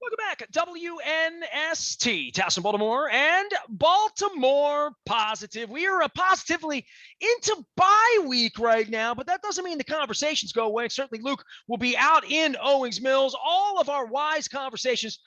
Welcome back. WNST, Towson, Baltimore, and Baltimore Positive. We are positively into bye week right now, but that doesn't mean the conversations go away. Certainly, Luke will be out in Owings Mills. All of our wise conversations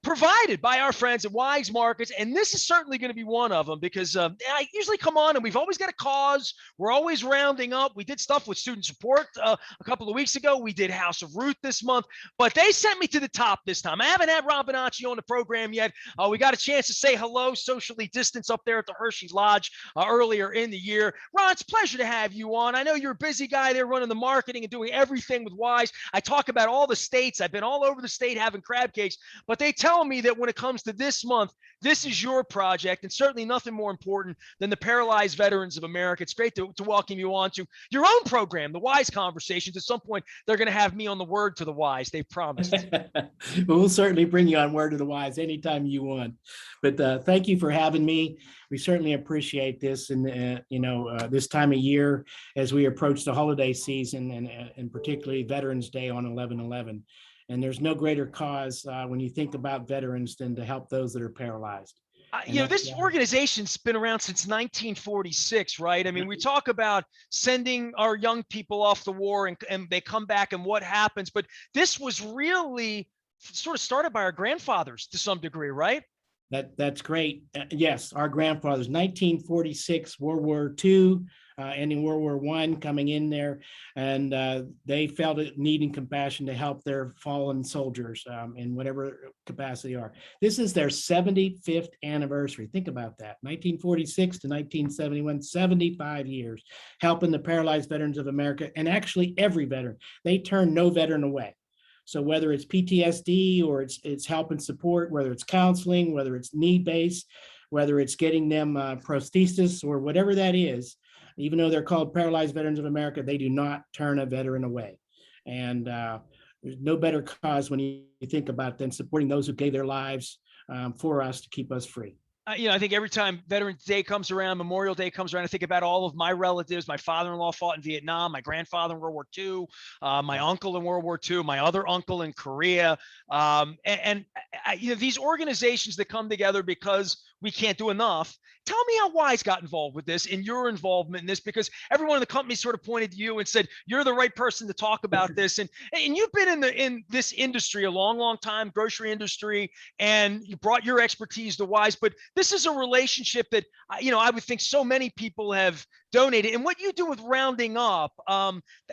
provided by our friends at Weis Markets. And this is certainly going to be one of them because I usually come on and we've always got a cause. We're always rounding up. We did stuff with student support a couple of weeks ago. We did House of Ruth this month, but they sent me to the top this time. I haven't had Ron Bonacci on the program yet. We got a chance to say hello, socially distanced up there at the Hershey Lodge earlier in the year. Ron, it's a pleasure to have you on. I know you're a busy guy there running the marketing and doing everything with Weis. I talk about all the states. I've been all over the state having crab cakes, but they tell me that when it comes to this month, this is your project, and certainly nothing more important than the Paralyzed Veterans of America. It's great to welcome you on to your own program, the Weis Conversations. At some point, they're going to have me on the Word to the Wise. They've promised. We'll certainly bring you on Word to the Wise anytime you want. But thank you for having me. We certainly appreciate this, and this time of year as we approach the holiday season, and particularly Veterans Day on 11/11. And there's no greater cause when you think about veterans than to help those that are paralyzed. This organization's been around since 1946, right? I mean, we talk about sending our young people off the war and they come back and what happens, but this was really sort of started by our grandfathers to some degree, right? That's great. Yes, our grandfathers, 1946, World War II, ending World War I, coming in there, and they felt a need and compassion to help their fallen soldiers in whatever capacity are. This is their 75th anniversary. Think about that, 1946 to 1971, 75 years, helping the Paralyzed Veterans of America, and actually every veteran. They turn no veteran away. So whether it's PTSD or it's help and support, whether it's counseling, whether it's need-based, whether it's getting them prosthesis or whatever that is, even though they're called Paralyzed Veterans of America, they do not turn a veteran away. And there's no better cause when you think about than supporting those who gave their lives for us to keep us free. I think every time Veterans Day comes around, Memorial Day comes around, I think about all of my relatives. My father-in-law fought in Vietnam, my grandfather in World War II, my uncle in World War II, my other uncle in Korea. These organizations that come together because we can't do enough. Tell me how Weis got involved with this and your involvement in this, because everyone in the company sort of pointed to you and said, you're the right person to talk about this. And you've been in this industry a long, long time, grocery industry, and you brought your expertise to Weis. But this is a relationship that, I would think so many people have donated. And what you do with rounding up,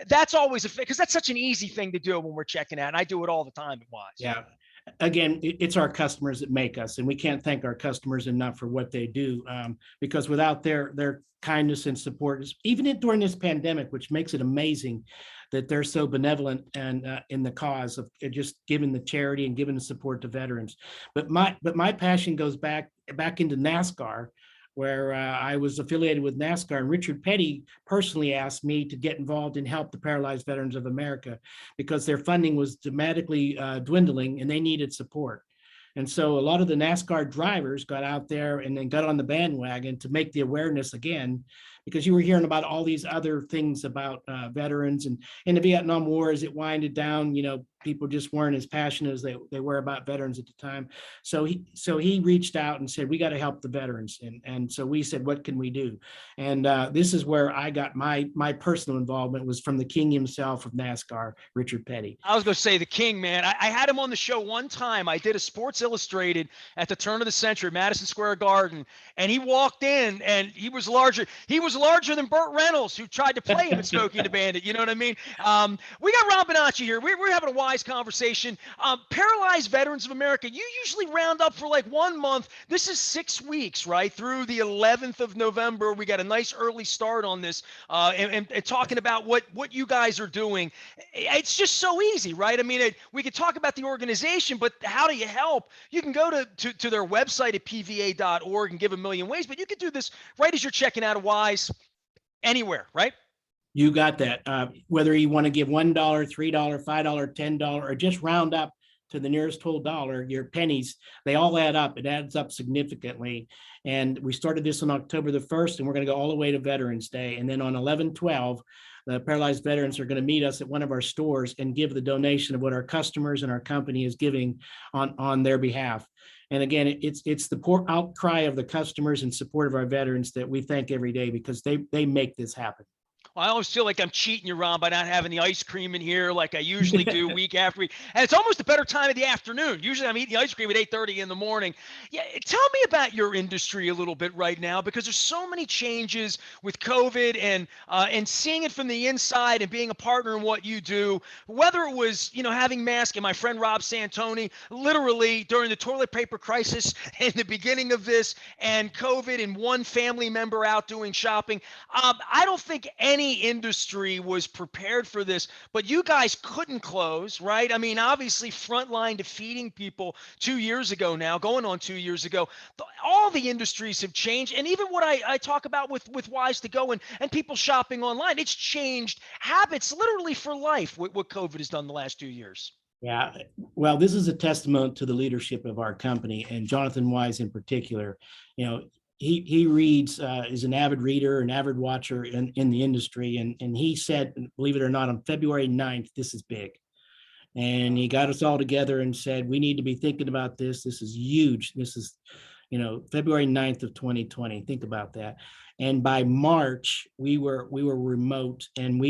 that's always because that's such an easy thing to do when we're checking out. And I do it all the time at Weis. Yeah. Again, it's our customers that make us, and we can't thank our customers enough for what they do, because without their kindness and support, even during this pandemic, which makes it amazing that they're so benevolent and in the cause of just giving the charity and giving the support to veterans. But my passion goes back into NASCAR, where I was affiliated with NASCAR, and Richard Petty personally asked me to get involved and help the Paralyzed Veterans of America because their funding was dramatically dwindling and they needed support. And so a lot of the NASCAR drivers got out there and then got on the bandwagon to make the awareness again, because you were hearing about all these other things about veterans, and in the Vietnam War, as it winded down, people just weren't as passionate as they were about veterans at the time. So he reached out and said, we got to help the veterans. And so we said, what can we do? And this is where I got my personal involvement, was from the king himself of NASCAR, Richard Petty. I was going to say the king, man. I had him on the show one time. I did a Sports Illustrated at the turn of the century, Madison Square Garden. And he walked in and he was larger. He was larger than Burt Reynolds, who tried to play him in Smokey and the Bandit. You know what I mean? We got Ron Bonacci here. We're having a Weis conversation. Paralyzed Veterans of America, you usually round up for like 1 month. This is 6 weeks, right? Through the 11th of November. We got a nice early start on this and talking about what you guys are doing. It's just so easy, right? I mean, we could talk about the organization, but how do you help? You can go to their website at pva.org and give a million ways, but you could do this right as you're checking out a Weis anywhere, right? You got that. Whether you want to give $1, $3, $5, $10, or just round up to the nearest whole dollar, your pennies, they all add up. It adds up significantly. And we started this on October the 1st, and we're going to go all the way to Veterans Day. And then on 11/12, the paralyzed veterans are going to meet us at one of our stores and give the donation of what our customers and our company is giving on their behalf. And again, it's the poor outcry of the customers in support of our veterans that we thank every day, because they make this happen. I always feel like I'm cheating you, Ron, by not having the ice cream in here like I usually do week after week. And it's almost a better time of the afternoon. Usually I'm eating the ice cream at 8:30 in the morning. Yeah, tell me about your industry a little bit right now, because there's so many changes with COVID and seeing it from the inside and being a partner in what you do. Whether it was, having masks, and my friend Rob Santoni, literally during the toilet paper crisis in the beginning of this, and COVID and one family member out doing shopping. I don't think any industry was prepared for this, but you guys couldn't close, right? I mean, obviously frontline to feeding people 2 years ago now, going on 2 years ago, all the industries have changed. And even what I talk about with Wise to Go and people shopping online, it's changed habits literally for life, what COVID has done the last 2 years. Yeah, well, this is a testament to the leadership of our company, and Jonathan Wise in particular. He reads, is an avid reader, an avid watcher in the industry. And he said, believe it or not, on February 9th, this is big. And he got us all together and said, we need to be thinking about this. This is huge. This is, February 9th of 2020. Think about that. And by March, we were remote, and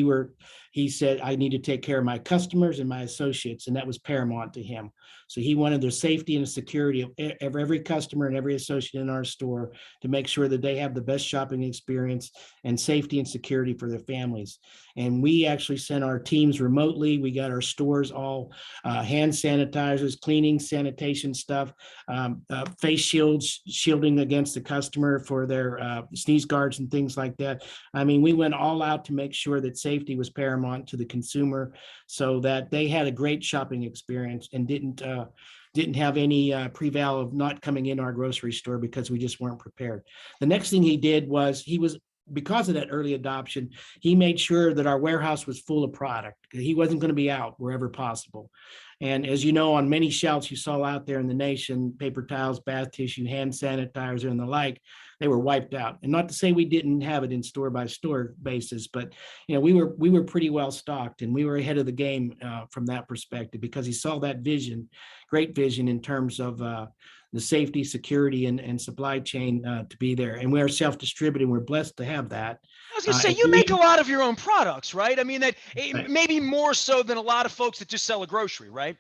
he said, I need to take care of my customers and my associates. And that was paramount to him. So he wanted the safety and the security of every customer and every associate in our store, to make sure that they have the best shopping experience and safety and security for their families. And we actually sent our teams remotely. We got our stores all hand sanitizers, cleaning, sanitation stuff, face shields, shielding against the customer for their sneeze guards and things like that. I mean, we went all out to make sure that safety was paramount to the consumer, so that they had a great shopping experience and didn't have any preval of not coming in our grocery store because we just weren't prepared. The next thing he did was because of that early adoption, he made sure that our warehouse was full of product. He wasn't going to be out wherever possible. And as you know, on many shelves you saw out there in the nation, paper towels, bath tissue, hand sanitizer, and the like, they were wiped out. And not to say we didn't have it in store by store basis, but we were pretty well stocked, and we were ahead of the game from that perspective, because he saw that vision, great vision in terms of the safety, security, and supply chain to be there. And we are self-distributing. We're blessed to have that. I was going to say, you make a lot of your own products, right? I mean, that Right. maybe more so than a lot of folks that just sell a grocery, right?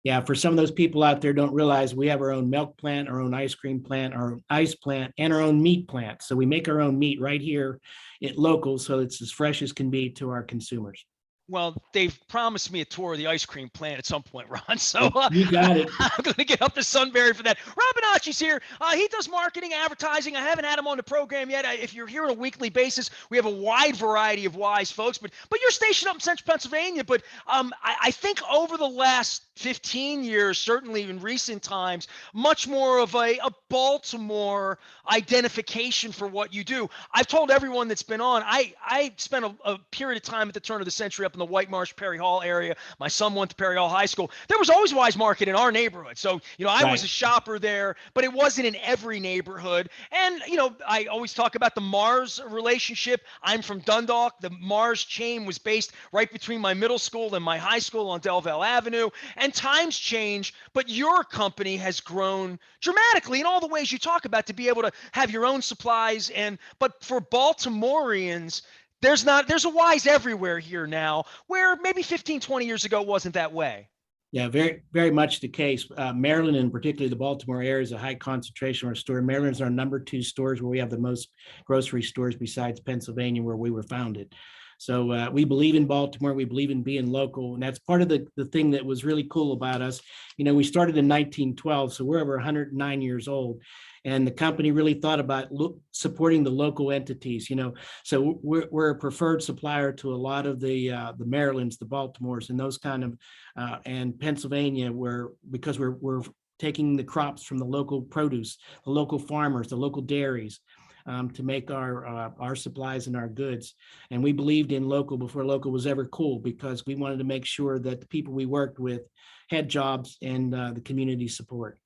Yeah, for some of those people out there don't realize, we have our own milk plant, our own ice cream plant, our own ice plant, and our own meat plant. So we make our own meat right here at local, so it's as fresh as can be to our consumers. Well, they've promised me a tour of the ice cream plant at some point, Ron. So You got it. I'm going to get up to Sunbury for that. Ron Bonacci's here. He does marketing, advertising. I haven't had him on the program yet. If you're here on a weekly basis, we have a wide variety of Wise folks. But you're stationed up in Central Pennsylvania. But I think over the last 15 years, certainly in recent times, much more of a Baltimore identification for what you do. I've told everyone that's been on, I spent a period of time at the turn of the century up in the White Marsh, Perry Hall area. My son went to Perry Hall High School. There was always Weis Market in our neighborhood. So, I was a shopper there, but it wasn't in every neighborhood. And, I always talk about the Mars relationship. I'm from Dundalk. The Mars chain was based right between my middle school and my high school on Delville Avenue. And times change, but your company has grown dramatically in all the ways you talk about, to be able to have your own supplies. But for Baltimoreans, there's a Wise everywhere here now, where maybe 15, 20 years ago it wasn't that way. Yeah, very, very much the case. Maryland, and particularly the Baltimore area, is a high concentration of our store. Maryland is our number 2 stores, where we have the most grocery stores besides Pennsylvania, where we were founded. So we believe in Baltimore. We believe in being local. And that's part of the thing that was really cool about us. We started in 1912, so we're over 109 years old. And the company really thought about supporting the local entities, So we're a preferred supplier to a lot of the Marylands, the Baltimores, and those kind of, and Pennsylvania, because we're taking the crops from the local produce, the local farmers, the local dairies, to make our supplies and our goods. And we believed in local before local was ever cool, because we wanted to make sure that the people we worked with had jobs and the community support.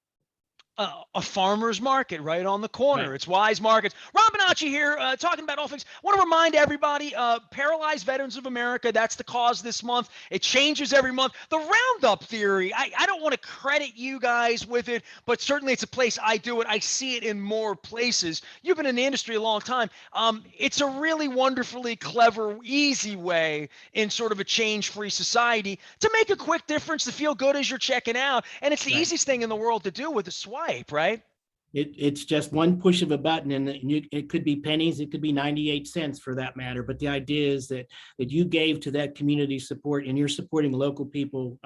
A farmer's market right on the corner. Right. It's Weis Markets. Rob Bonacci here, talking about all things. Want to remind everybody, Paralyzed Veterans of America, that's the cause this month. It changes every month. The Roundup theory, I don't want to credit you guys with it, but certainly it's a place I do it. I see it in more places. You've been in the industry a long time. It's a really wonderfully clever, easy way in sort of a change-free society to make a quick difference, to feel good as you're checking out. And it's the Right. easiest thing in the world to do with a swipe, right? It's just one push of a button, and it could be pennies, it could be 98 cents for that matter. But the idea is that you gave to that community support, and you're supporting local people,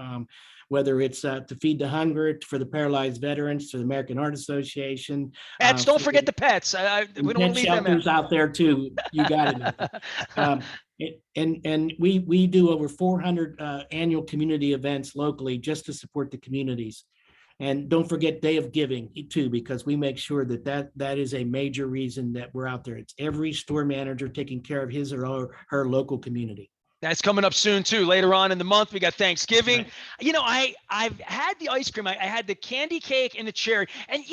whether it's to feed the hunger, for the paralyzed veterans, to the American Heart Association, Pets, don't forget the pets. We don't want pet to leave them out. shelters out there too. You got it. And we do over 400 annual community events locally just to support the communities. And don't forget Day of Giving too, because we make sure that is a major reason that we're out there. It's every store manager taking care of his or her local community. That's coming up soon too. Later on in the month, we got Thanksgiving. Right. I've had the ice cream. I had the candy cake and the cherry. And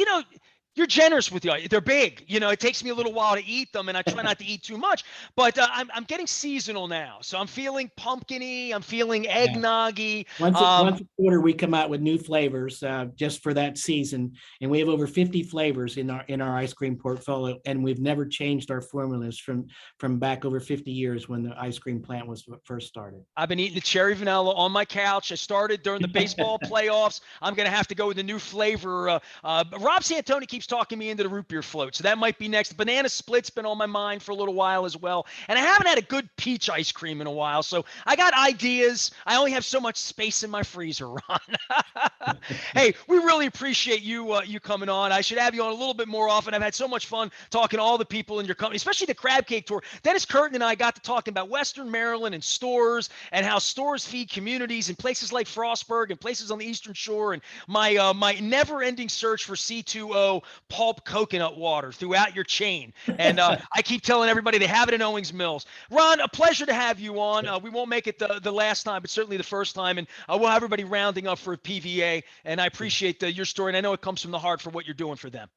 you're generous with the ice. They're big. It takes me a little while to eat them, and I try not to eat too much. But I'm getting seasonal now, so I'm feeling pumpkiny. I'm feeling Yeah. eggnoggy. Once a quarter, we come out with new flavors just for that season, and we have over 50 flavors in our ice cream portfolio, and we've never changed our formulas from back over 50 years when the ice cream plant was first started. I've been eating the cherry vanilla on my couch. I started during the baseball playoffs. I'm going to have to go with a new flavor. Rob Santoni keeps talking me into the root beer float, so that might be next. Banana split's been on my mind for a little while as well, and I haven't had a good peach ice cream in a while, so I got ideas. I only have so much space in my freezer, Ron. Hey, we really appreciate you coming on. I should have you on a little bit more often. I've had so much fun talking to all the people in your company, especially the Crab Cake Tour. Dennis Curtin and I got to talking about Western Maryland and stores, and how stores feed communities in places like Frostburg and places on the Eastern Shore, and my never-ending search for C2O pulp coconut water throughout your chain. And I keep telling everybody they have it in Owings Mills. Ron, a pleasure to have you on. We won't make it the last time, but certainly the first time. And we'll have everybody rounding up for a PVA. And I appreciate your story. And I know it comes from the heart for what you're doing for them.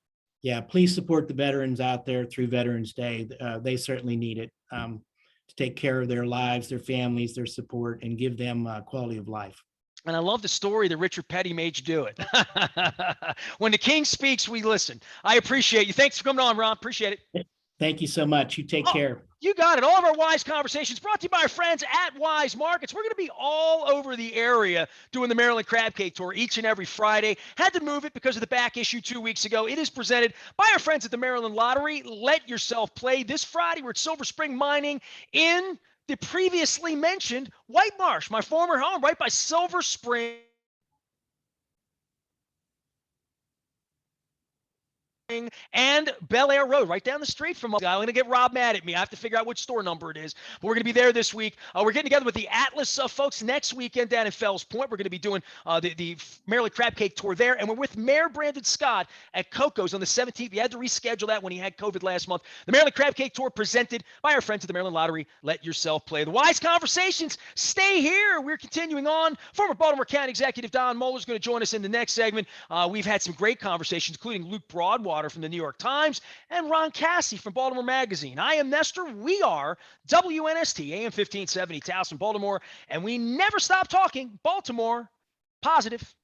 Yeah, please support the veterans out there through Veterans Day. They certainly need it to take care of their lives, their families, their support, and give them quality of life. And I love the story that Richard Petty made you do it. When the king speaks, we listen. I appreciate you. Thanks for coming on, Ron. Appreciate it. Thank you so much. You take care. You got it. All of our Weis Conversations brought to you by our friends at Weis Markets. We're going to be all over the area doing the Maryland Crab Cake Tour each and every Friday. Had to move it because of the back issue 2 weeks ago. It is presented by our friends at the Maryland Lottery. Let yourself play. This Friday, we're at Silver Spring Mining in the previously mentioned White Marsh, my former home, right by Silver Spring. And Bel Air Road, right down the street from us. I'm going to get Rob mad at me. I have to figure out which store number it is. But we're going to be there this week. We're getting together with the Atlas folks next weekend down in Fells Point. We're going to be doing the Maryland Crab Cake Tour there. And we're with Mayor Brandon Scott at Coco's on the 17th. We had to reschedule that when he had COVID last month. The Maryland Crab Cake Tour presented by our friends at the Maryland Lottery. Let yourself play. The Weis Conversations stay here. We're continuing on. Former Baltimore County Executive Don Moeller is going to join us in the next segment. We've had some great conversations, including Luke Broadwater from the New York Times and Ron Cassie from Baltimore Magazine. I am Nestor. We are WNST, AM 1570, Towson, Baltimore, and we never stop talking Baltimore positive.